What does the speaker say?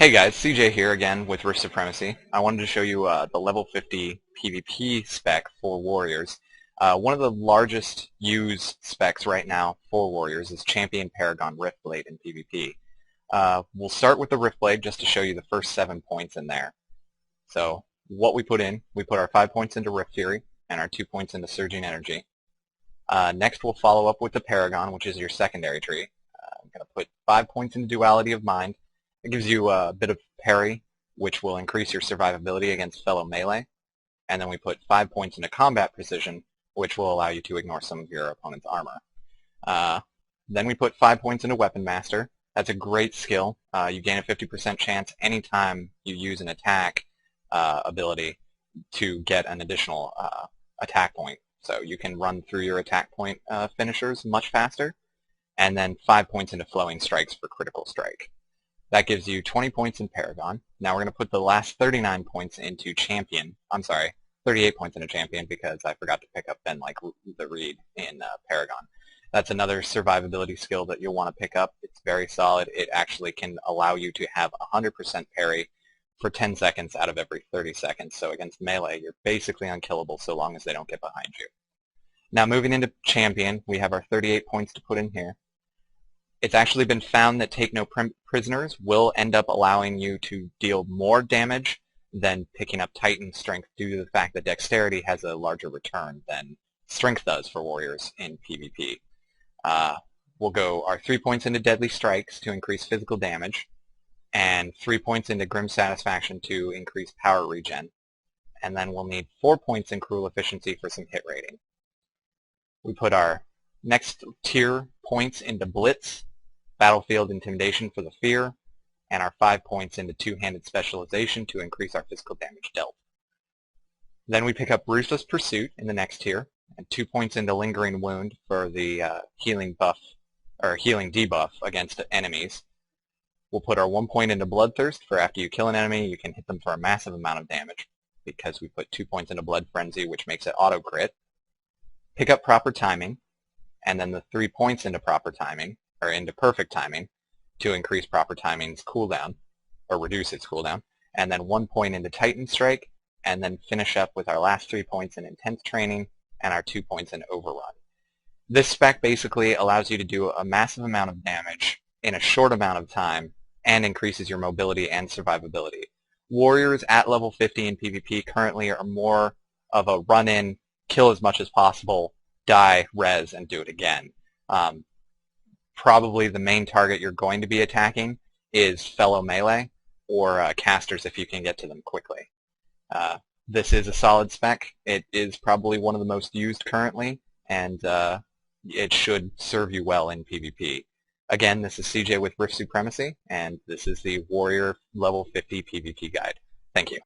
Hey guys, CJ here again with Rift Supremacy. I wanted to show you the level 50 PvP spec for warriors. One of the largest used specs right now for warriors is Champion Paragon Riftblade in PvP. We'll start with the Riftblade just to show you the first 7 points in there. So what we put our 5 points into Rift Fury and our 2 points into Surging Energy. Next we'll follow up with the Paragon, which is your secondary tree. I'm going to put 5 points into Duality of Mind. It gives you a bit of parry, which will increase your survivability against fellow melee. And then we put 5 points into combat precision, which will allow you to ignore some of your opponent's armor. Then we put 5 points into Weapon Master. That's a great skill. You gain a 50% chance anytime you use an attack ability to get an additional attack point. So you can run through your attack point finishers much faster. And then 5 points into Flowing Strikes for critical strike. That gives you 20 points in Paragon. Now we're going to put the last 39 points into Champion. I'm sorry, 38 points into Champion because I forgot to pick up Ben like the Reed in Paragon. That's another survivability skill that you'll want to pick up. It's very solid. It actually can allow you to have 100% parry for 10 seconds out of every 30 seconds. So against melee, you're basically unkillable so long as they don't get behind you. Now moving into Champion, we have our 38 points to put in here. It's actually been found that Take No Prisoners will end up allowing you to deal more damage than picking up Titan Strength due to the fact that Dexterity has a larger return than Strength does for warriors in PvP. We'll go our 3 points into Deadly Strikes to increase physical damage, and 3 points into Grim Satisfaction to increase power regen. And then we'll need 4 points in Cruel Efficiency for some hit rating. We put our next tier points into Blitz, Battlefield Intimidation for the fear, and our 5 points into Two-Handed Specialization to increase our physical damage dealt. Then we pick up Ruthless Pursuit in the next tier, and 2 points into Lingering Wound for the healing buff or healing debuff against enemies. We'll put our 1 point into Bloodthirst for after you kill an enemy, you can hit them for a massive amount of damage because we put 2 points into Blood Frenzy, which makes it auto crit. Pick up Proper Timing, and then the 3 points into Proper Timing, or into Perfect Timing, to increase Proper Timing's cooldown, or reduce its cooldown, and then 1 point into Titan Strike, and then finish up with our last 3 points in Intense Training, and our 2 points in Overrun. This spec basically allows you to do a massive amount of damage in a short amount of time, and increases your mobility and survivability. Warriors at level 50 in PvP currently are more of a run-in, kill as much as possible, die, res, and do it again. Probably the main target you're going to be attacking is fellow melee or casters if you can get to them quickly. This is a solid spec. It is probably one of the most used currently, and it should serve you well in PvP. Again, this is CJ with Rift Supremacy, and this is the Warrior Level 50 PvP Guide. Thank you.